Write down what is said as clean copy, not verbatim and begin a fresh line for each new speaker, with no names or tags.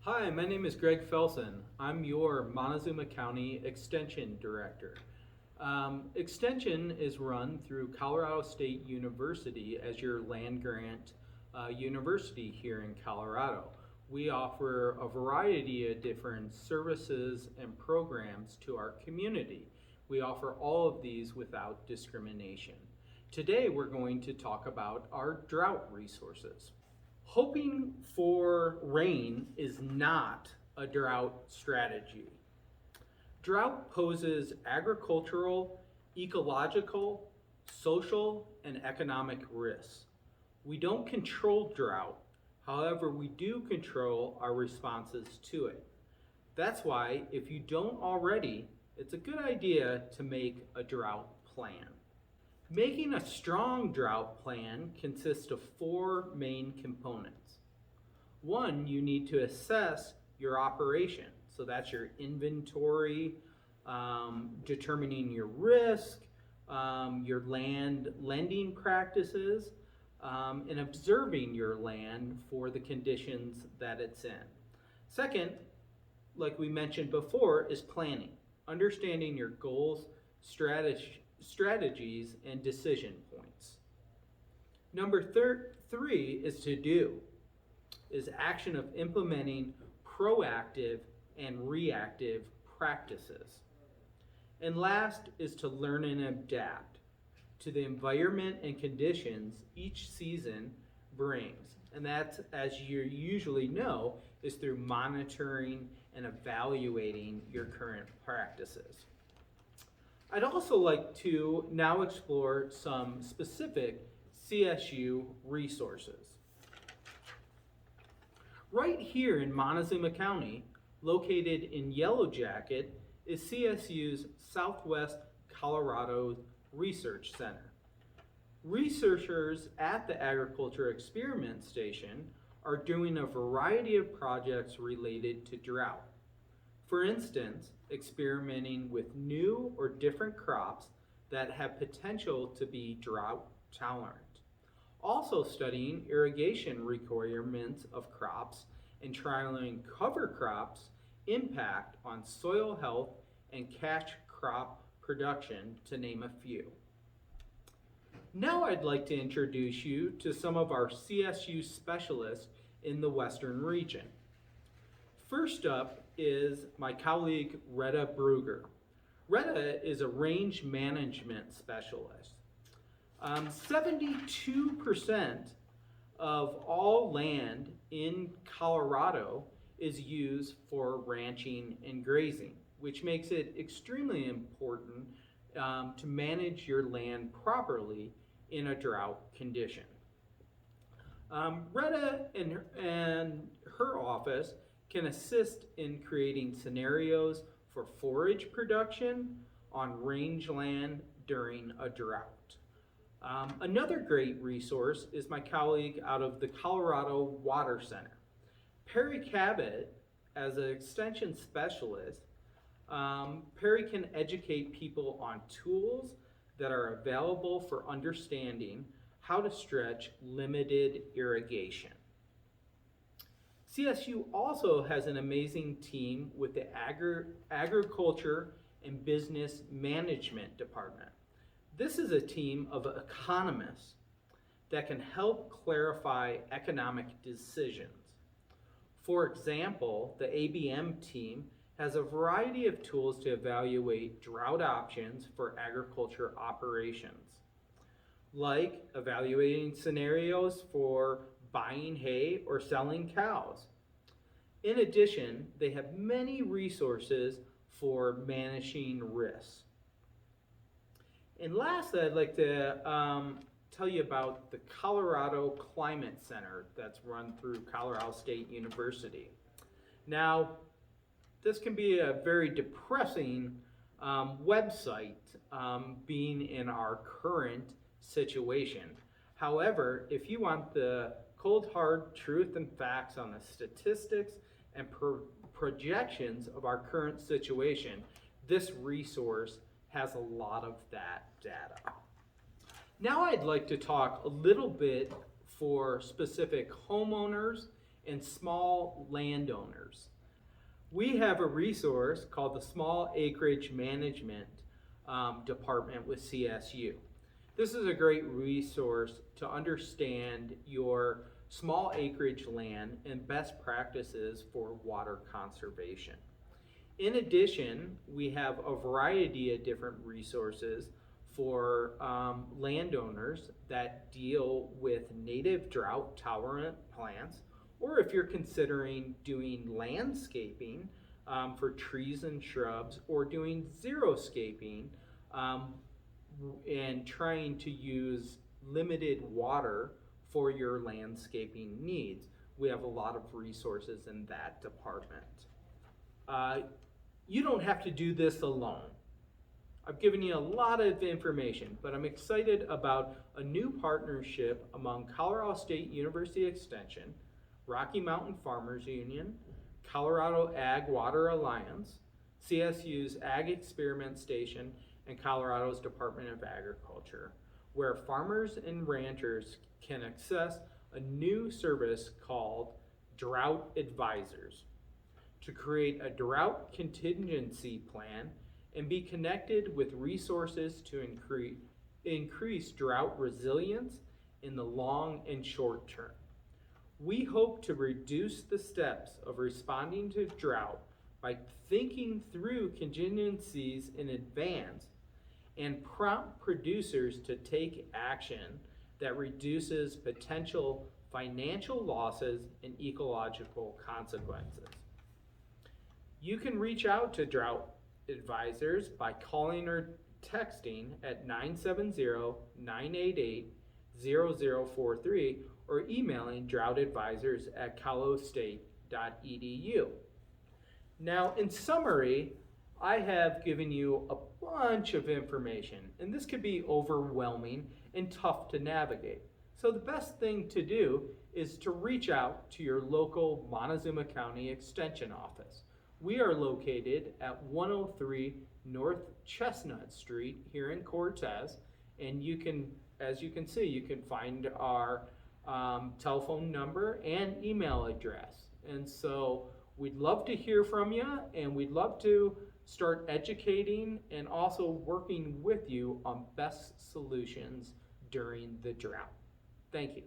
Hi, my name is Greg Felsen. I'm your Montezuma County Extension Director. Extension is run through Colorado State University as your land grant university here in Colorado. We offer a variety of different services and programs to our community. We offer all of these without discrimination. Today we're going to talk about our drought resources. Hoping for rain is not a drought strategy. Drought poses agricultural, ecological, social, and economic risks. We don't control drought, however, we do control our responses to it. That's why, if you don't already, it's a good idea to make a drought plan. Making a strong drought plan consists of four main components. One, you need to assess your operation. So that's your inventory, determining your risk, your land lending practices, and observing your land for the conditions that it's in. Second, like we mentioned before, is planning, understanding your goals, strategies, and decision points. Number three is to do, is action of implementing proactive and reactive practices. And last is to learn and adapt to the environment and conditions each season brings. And that's, as you usually know, is through monitoring and evaluating your current practices. I'd also like to now explore some specific CSU resources. Right here in Montezuma County, located in Yellow Jacket, is CSU's Southwest Colorado Research Center. Researchers at the Agriculture Experiment Station are doing a variety of projects related to drought. For instance, experimenting with new or different crops that have potential to be drought tolerant. Also studying irrigation requirements of crops and trialing cover crops' impact on soil health and catch crop production, to name a few. Now I'd like to introduce you to some of our CSU specialists in the Western region. First up is my colleague Retta Bruger. Retta is a range management specialist. 72% of all land in Colorado is used for ranching and grazing, which makes it extremely important to manage your land properly in a drought condition. Retta and her office can assist in creating scenarios for forage production on rangeland during a drought. Another great resource is my colleague out of the Colorado Water Center. Perry Cabot, as an extension specialist, Perry can educate people on tools that are available for understanding how to stretch limited irrigation. CSU also has an amazing team with the Agriculture and Business Management Department. This is a team of economists that can help clarify economic decisions. For example, the ABM team has a variety of tools to evaluate drought options for agriculture operations, like evaluating scenarios for buying hay or selling cows. In addition, they have many resources for managing risks. And last, I'd like to tell you about the Colorado Climate Center that's run through Colorado State University. Now, this can be a very depressing website being in our current situation. However, if you want the cold hard truth and facts on the statistics and projections of our current situation, this resource has a lot of that data. Now I'd like to talk a little bit for specific homeowners and small landowners. We have a resource called the Small Acreage Management Department with CSU. This is a great resource to understand your small acreage land and best practices for water conservation. In addition, we have a variety of different resources for landowners that deal with native drought tolerant plants, or if you're considering doing landscaping for trees and shrubs, or doing xeriscaping and trying to use limited water for your landscaping needs. We have a lot of resources in that department. You don't have to do this alone. I've given you a lot of information, but I'm excited about a new partnership among Colorado State University Extension, Rocky Mountain Farmers Union, Colorado Ag Water Alliance, CSU's Ag Experiment Station, and Colorado's Department of Agriculture, where farmers and ranchers can access a new service called Drought Advisors to create a drought contingency plan and be connected with resources to increase drought resilience in the long and short term. We hope to reduce the steps of responding to drought by thinking through contingencies in advance and prompt producers to take action that reduces potential financial losses and ecological consequences. You can reach out to Drought Advisors by calling or texting at 970-988-0043 or emailing droughtadvisors@colostate.edu. Now, in summary, I have given you a bunch of information, and this could be overwhelming and tough to navigate. So the best thing to do is to reach out to your local Montezuma County Extension office. We are located at 103 North Chestnut Street here in Cortez, and you can, as you can see, you can find our telephone number and email address. And so we'd love to hear from you, and we'd love to start educating and also working with you on best solutions during the drought. Thank you.